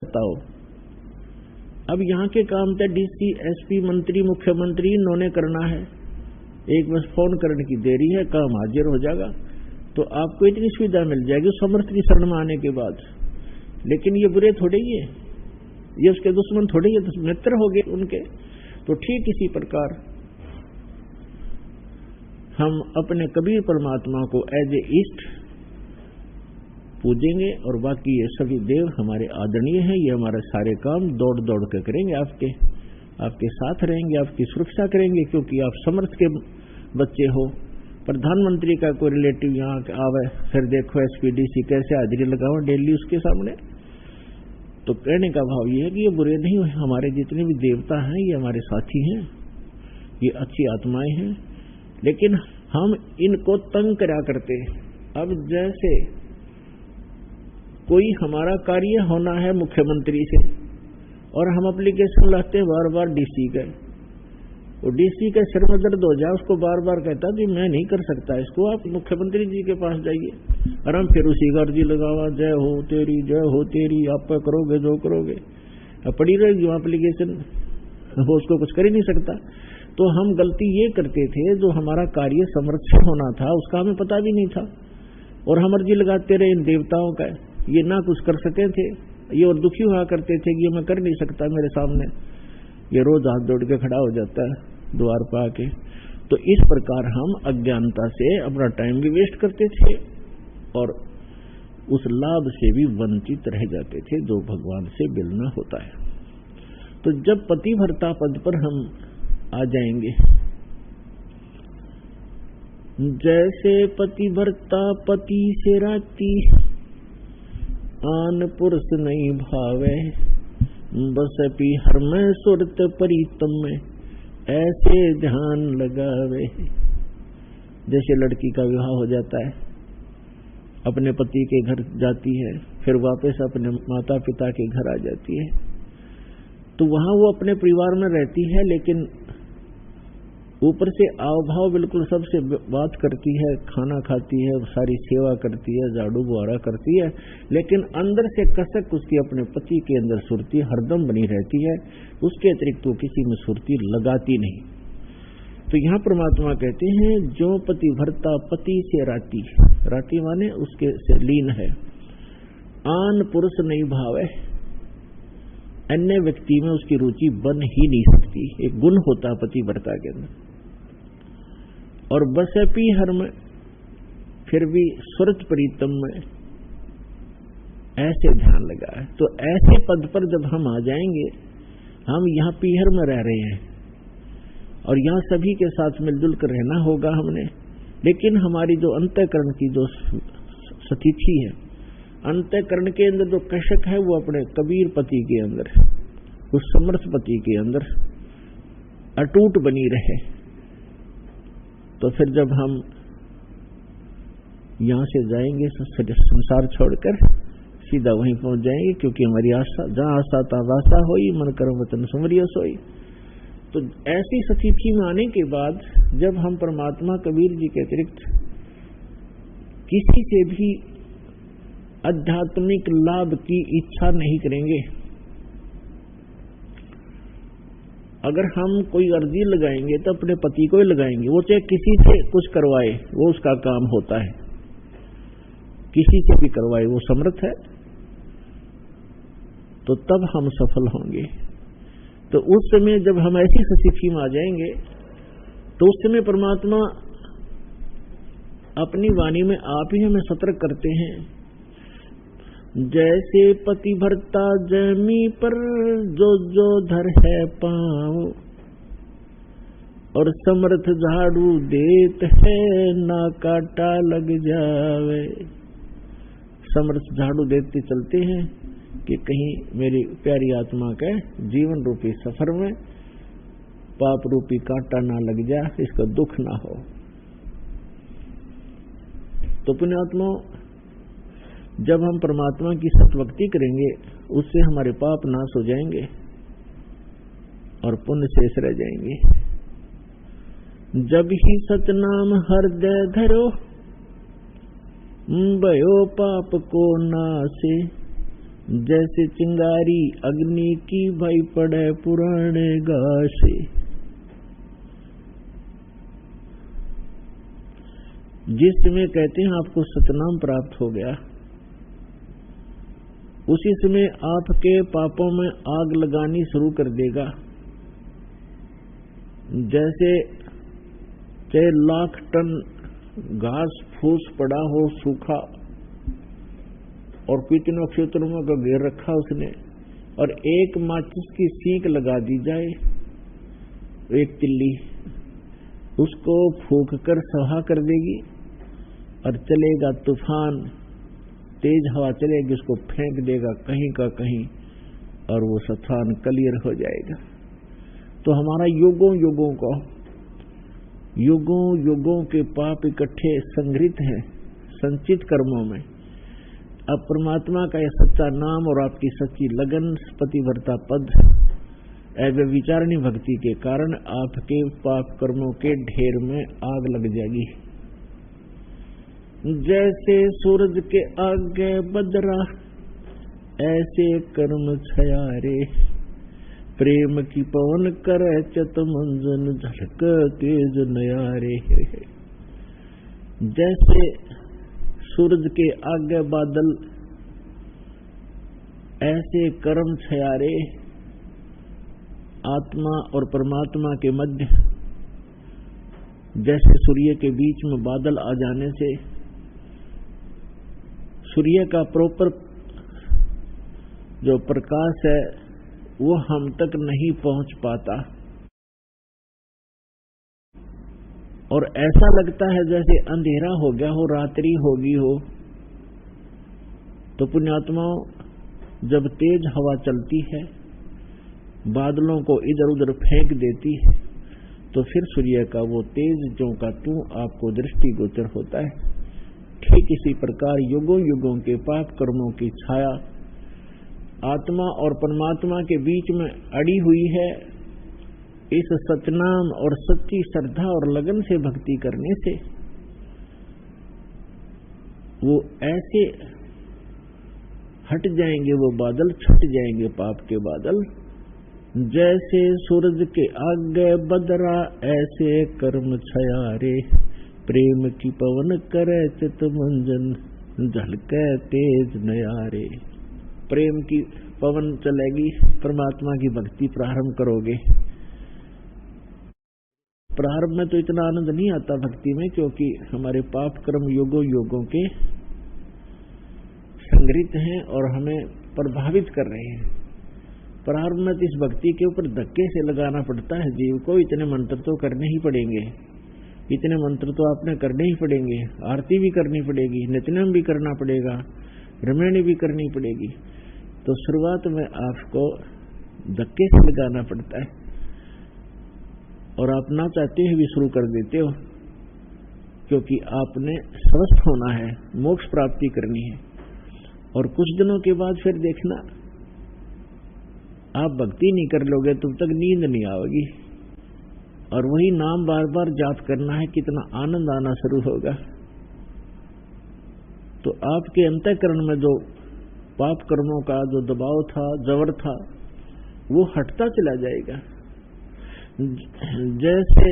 बताओ। अब यहाँ के काम थे डीसी, एसपी, मंत्री, मुख्यमंत्री, इन्होंने करना है। एक बस फोन करने की देरी है, काम हाजिर हो जाएगा। तो आपको इतनी सुविधा मिल जाएगी समर्थ की शरण में आने के बाद। लेकिन ये बुरे थोड़े ही है, ये उसके दुश्मन थोड़े ही, तो मित्र हो गए उनके। तो ठीक इसी प्रकार हम अपने कबीर परमात्मा को एज ए ईस्ट पूजेंगे और बाकी ये सभी देव हमारे आदरणीय हैं। ये हमारे सारे काम दौड़ दौड़ कर करेंगे, आपके साथ रहेंगे, आपकी सुरक्षा करेंगे, क्योंकि आप समर्थ के बच्चे हो। प्रधानमंत्री का कोई रिलेटिव यहाँ आवे, फिर देखो एसपीडीसी कैसे हाजिरी लगाओ डेली उसके सामने। तो कहने का भाव ये है कि ये बुरे नहीं हुए, हमारे जितने भी देवता हैं ये हमारे साथी हैं, ये अच्छी आत्माएं हैं। लेकिन हम इनको तंग करा करते। अब जैसे कोई हमारा कार्य होना है मुख्यमंत्री से और हम एप्लीकेशन लाते हैं बार बार डीसी का, वो डीसी का सिर में दर्द हो जाए, उसको बार बार कहता कि मैं नहीं कर सकता इसको, आप मुख्यमंत्री जी के पास जाइए। और हम फिर उसी का अर्जी लगावा, जय हो तेरी, आप करोगे जो करोगे। अब पड़ी रहेगी वो एप्लीकेशन, वो उसको कुछ कर ही नहीं सकता। तो हम गलती ये करते थे, जो हमारा कार्य समर्थ से होना था उसका हमें पता भी नहीं था, और हम अर्जी लगाते रहे इन देवताओं का। ये ना कुछ कर सके थे, ये और दुखी हुआ करते थे कि ये मैं कर नहीं सकता मेरे सामने। ये रोज हाथ जोड़ के खड़ा हो जाता है द्वार पर आके। तो इस प्रकार हम अज्ञानता से अपना टाइम भी वेस्ट करते थे और उस लाभ से भी वंचित रह जाते थे जो भगवान से मिलना होता है। तो जब पतिव्रता पद पर हम आ जाएंगे, जैसे पतिव्रता पति से राती, आन पुरुष नहीं भावे, बस पी हर में सुरत प्रीतम में, ऐसे ध्यान लगावे। जैसे लड़की का विवाह हो जाता है, अपने पति के घर जाती है, फिर वापस अपने माता पिता के घर आ जाती है, तो वहां वो अपने परिवार में रहती है, लेकिन ऊपर से आव भाव बिल्कुल सबसे बात करती है, खाना खाती है, सारी सेवा करती है, झाड़ू बुहारा करती है, लेकिन अंदर से कसक उसकी अपने पति के अंदर सुरती हरदम बनी रहती है। उसके अतिरिक्त वो किसी में सुरती लगाती नहीं। तो यहाँ परमात्मा कहते हैं, जो पतिव्रता पति से राती, राती माने उसके से लीन है, आन पुरुष नहीं भावे, अन्य व्यक्ति में उसकी रुचि बन ही नहीं सकती। एक गुण होता है पतिव्रता के अंदर। और बसे पी हर में, फिर भी सुरत प्रीतम में, ऐसे ध्यान लगा है। तो ऐसे पद पर जब हम आ जाएंगे, हम यहाँ पीहर में रह रहे हैं और यहाँ सभी के साथ मिलजुल कर रहना होगा हमने, लेकिन हमारी जो अंतःकरण की जो स्थिति है, अंतःकरण के अंदर जो कशक है, वो अपने कबीर पति के अंदर, उस समर्थ पति के अंदर अटूट बनी रहे। तो फिर जब हम यहां से जाएंगे संसार छोड़कर, सीधा वहीं पहुंच जाएंगे, क्योंकि हमारी आशा, जहां आशा ता वासा होई, मन कर्म वतन सुमरिय सोई। तो ऐसी स्थिति में आने के बाद जब हम परमात्मा कबीर जी के अतिरिक्त किसी से भी आध्यात्मिक लाभ की इच्छा नहीं करेंगे, अगर हम कोई अर्जी लगाएंगे तो अपने पति को ही लगाएंगे, वो चाहे किसी से कुछ करवाए, वो उसका काम होता है, किसी से भी करवाए, वो समर्थ है, तो तब हम सफल होंगे। तो उस समय जब हम ऐसी स्थिति में आ जाएंगे, तो उस समय परमात्मा अपनी वाणी में आप ही हमें सतर्क करते हैं। जैसे पतिव्रता जमी पर जो जो धर है पाँव, और समर्थ झाड़ू देत है ना काटा लग जावे। समर्थ झाड़ू देते चलते हैं कि कहीं मेरी प्यारी आत्मा के जीवन रूपी सफर में पाप रूपी कांटा ना लग जाए, इसका दुख ना हो। तो पुण्यात्मा, जब हम परमात्मा की सतभक्ति करेंगे, उससे हमारे पाप नाश हो जाएंगे और पुण्य शेष रह जाएंगे। जब ही सतनाम हृदय धरो, भयो पाप को नासे, जैसे चिंगारी अग्नि की भाई पड़े पुराने घासे। जिस समय कहते हैं आपको सतनाम प्राप्त हो गया, उसी समय आपके पापों में आग लगानी शुरू कर देगा। जैसे चाहे लाख टन घास फूस पड़ा हो सूखा, और कितनों क्षेत्रों में घेर रखा उसने, और एक माचिस की सींक लगा दी जाए, एक तिल्ली, उसको फूंक कर सहा कर देगी और चलेगा तूफान, तेज हवा चलेगी, उसको फेंक देगा कहीं का कहीं और वो स्थान क्लियर हो जाएगा। तो हमारा युगों युगों के पाप इकट्ठे संग्रहित हैं संचित कर्मों में। अब परमात्मा का यह सच्चा नाम और आपकी सच्ची लगन, पतिव्रता पद, व्यभिचारिणी भक्ति के कारण आपके पाप कर्मों के ढेर में आग लग जाएगी। जैसे सूरज के आगे बदरा, ऐसे कर्म छयारे, प्रेम की पवन करे चत मंजन, झलक तेज नयारे। जैसे सूरज के आगे बादल, ऐसे कर्म छयारे आत्मा और परमात्मा के मध्य। जैसे सूर्य के बीच में बादल आ जाने से सूर्य का प्रॉपर जो प्रकाश है वो हम तक नहीं पहुंच पाता, और ऐसा लगता है जैसे अंधेरा हो गया हो, रात्रि होगी हो। तो पुण्यात्माओं, जब तेज हवा चलती है, बादलों को इधर उधर फेंक देती है, तो फिर सूर्य का वो तेज ज्यों का त्यों आपको दृष्टिगोचर होता है। ठीक इसी प्रकार युगों युगों के पाप कर्मों की छाया आत्मा और परमात्मा के बीच में अड़ी हुई है। इस सतनाम और सच्ची श्रद्धा और लगन से भक्ति करने से वो ऐसे हट जाएंगे, वो बादल छट जाएंगे, पाप के बादल। जैसे सूरज के आगे बदरा, ऐसे कर्म छयारे, प्रेम की पवन करे चित मंजन, झलके तेज नयारे। प्रेम की पवन चलेगी, परमात्मा की भक्ति प्रारंभ करोगे। प्रारंभ में तो इतना आनंद नहीं आता भक्ति में, क्योंकि हमारे पाप कर्म युगों युगों के संग्रहित हैं और हमें प्रभावित कर रहे हैं। प्रारंभ में इस भक्ति के ऊपर धक्के से लगाना पड़ता है जीव को। इतने मंत्र तो करने ही पड़ेंगे, इतने मंत्र तो आपने करने ही पड़ेंगे, आरती भी करनी पड़ेगी, नित्यनेम भी करना पड़ेगा, रमणी भी करनी पड़ेगी। तो शुरुआत में आपको धक्के से लगाना पड़ता है, और आप ना चाहते हुए भी शुरू कर देते हो, क्योंकि आपने स्वस्थ होना है, मोक्ष प्राप्ति करनी है। और कुछ दिनों के बाद फिर देखना, आप भक्ति नहीं कर लोगे तब तक नींद नहीं आएगी, और वही नाम बार बार जाप करना है, कितना आनंद आना शुरू होगा। तो आपके अंतःकरण में जो पाप कर्मों का जो दबाव था, जबर था, वो हटता चला जाएगा। जैसे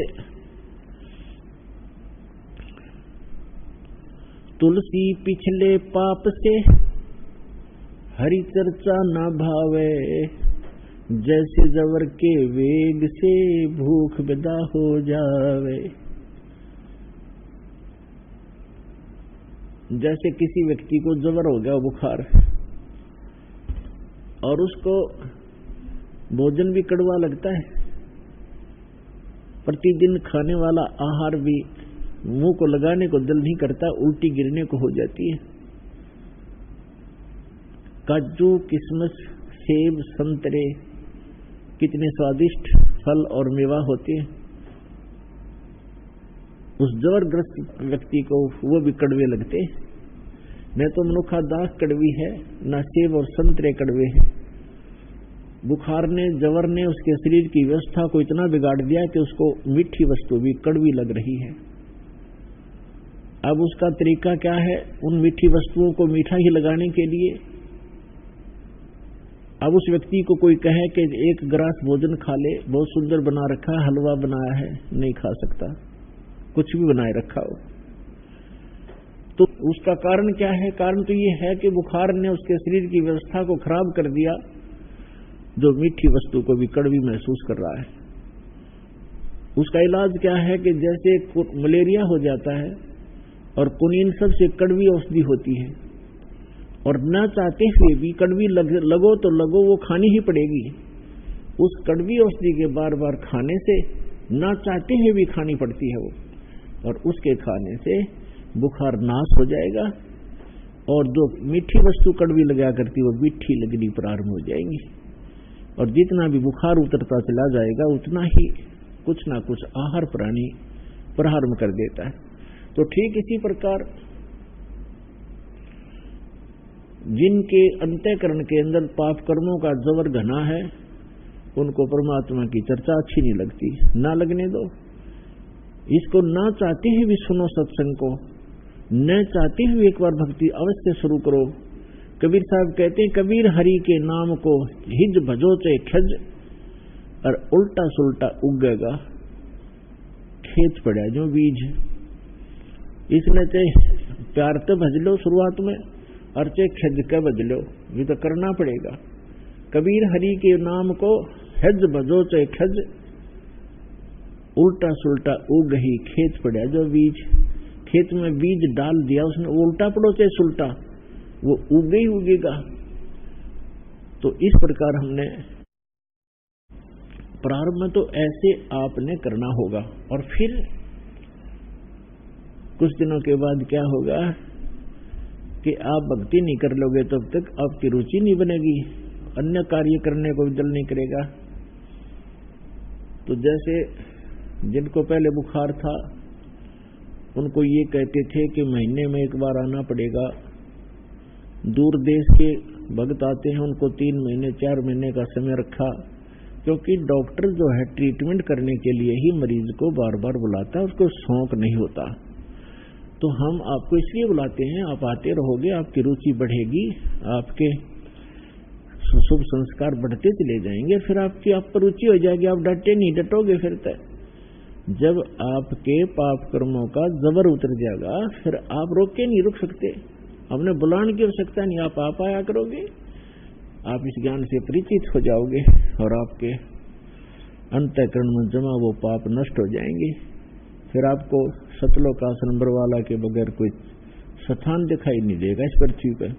तुलसी पिछले पाप से हरि चर्चा न भावे, जैसे जवर के वेग से भूख विदा हो जावे। जैसे किसी व्यक्ति को जवर हो गया, बुखार, और उसको भोजन भी कड़वा लगता है, प्रतिदिन खाने वाला आहार भी मुंह को लगाने को दिल नहीं करता, उल्टी गिरने को हो जाती है। काजू, किशमिश, सेब, संतरे, कितने स्वादिष्ट फल और मेवा होते हैं, उस जबरग्रस्त व्यक्ति को वो भी कड़वे लगते हैं। न तो मनुखा दाख कड़वी है, न सेब और संतरे कड़वे हैं। बुखार ने, जवर ने उसके शरीर की व्यवस्था को इतना बिगाड़ दिया कि उसको मीठी वस्तु भी कड़वी लग रही है। अब उसका तरीका क्या है? उन मीठी वस्तुओं को मीठा ही लगाने के लिए अब उस व्यक्ति को कोई कहे कि एक ग्रास भोजन खा ले, बहुत सुंदर बना रखा है, हलवा बनाया है, नहीं खा सकता, कुछ भी बनाए रखा हो। तो उसका कारण क्या है? कारण तो ये है कि बुखार ने उसके शरीर की व्यवस्था को खराब कर दिया, जो मीठी वस्तु को भी कड़वी महसूस कर रहा है। उसका इलाज क्या है कि जैसे मलेरिया हो जाता है और कुनीन सबसे कड़वी औषधि होती है, और न चाहते हुए भी कड़वी लगो तो लगो, वो खानी ही पड़ेगी। उस कड़वी औषधि के बार बार खाने से न चाहते हुए भी खानी पड़ती है वो, और उसके खाने से बुखार नाश हो जाएगा, और जो मीठी वस्तु कड़वी लगा करती वो मीठी लगनी प्रारंभ हो जाएंगी, और जितना भी बुखार उतरता चला जाएगा उतना ही कुछ ना कुछ आहार प्राणी प्रारंभ कर देता है। तो ठीक इसी प्रकार जिनके अंतःकरण के अंदर पाप कर्मों का जबर घना है, उनको परमात्मा की चर्चा अच्छी नहीं लगती, ना लगने दो। इसको ना चाहते हुए भी सुनो सत्संग को, न चाहते हुए एक बार भक्ति अवश्य शुरू करो। कबीर साहब कहते हैं, कबीर हरि के नाम को हिज भजो चे खज, और उल्टा सुल्टा उगेगा खेत पड़ा जो बीज। इसने चाहे प्यार तो भज लो शुरुआत में, और चाहे खज के भज लो, ये तो करना पड़ेगा। कबीर हरि के नाम को हिज भजो चे खज, उल्टा सुल्टा उग ही खेत पड़ा जो बीज। खेत में बीज डाल दिया उसने, उल्टा पड़ो चाहे सुल्टा, वो उगे ही उगेगा। तो इस प्रकार हमने प्रारंभ में तो ऐसे आपने करना होगा, और फिर कुछ दिनों के बाद क्या होगा कि आप भक्ति नहीं कर लोगे तब तक आपकी रुचि नहीं बनेगी, अन्य कार्य करने को भी दिल नहीं करेगा। तो जैसे जिनको पहले बुखार था उनको ये कहते थे कि महीने में एक बार आना पड़ेगा। दूर देश के भक्त आते हैं, उनको 3 महीने 4 महीने का समय रखा, क्योंकि डॉक्टर जो है ट्रीटमेंट करने के लिए ही मरीज को बार बार बुलाता है, उसको शौक नहीं होता। तो हम आपको इसलिए बुलाते हैं, आप आते रहोगे, आपकी रुचि बढ़ेगी, आपके शुभ संस्कार बढ़ते चले जाएंगे, फिर आपकी आप पर रुचि हो जाएगी, आप डटे नहीं, डटोगे फिर तक। जब आपके पाप कर्मों का जबर उतर जाएगा, फिर आप रोक के नहीं रुक सकते, हमने बुलाने की आवश्यकता नहीं, आप आया करोगे। आप इस ज्ञान से परिचित हो जाओगे, और आपके अंतःकरण में जमा वो पाप नष्ट हो जाएंगे। फिर आपको सतलोकासन बरवाला के बगैर कोई स्थान दिखाई नहीं देगा इस पृथ्वी पर,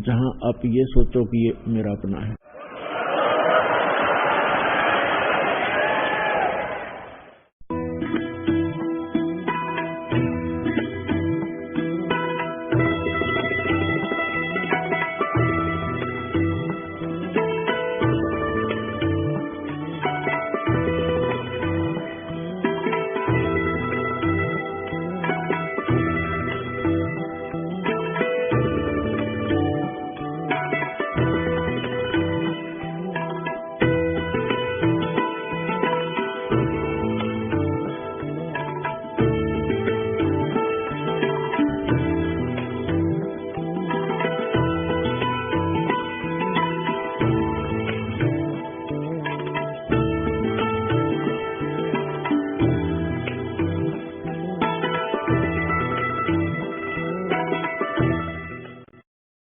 जहां आप ये सोचो कि ये मेरा अपना है।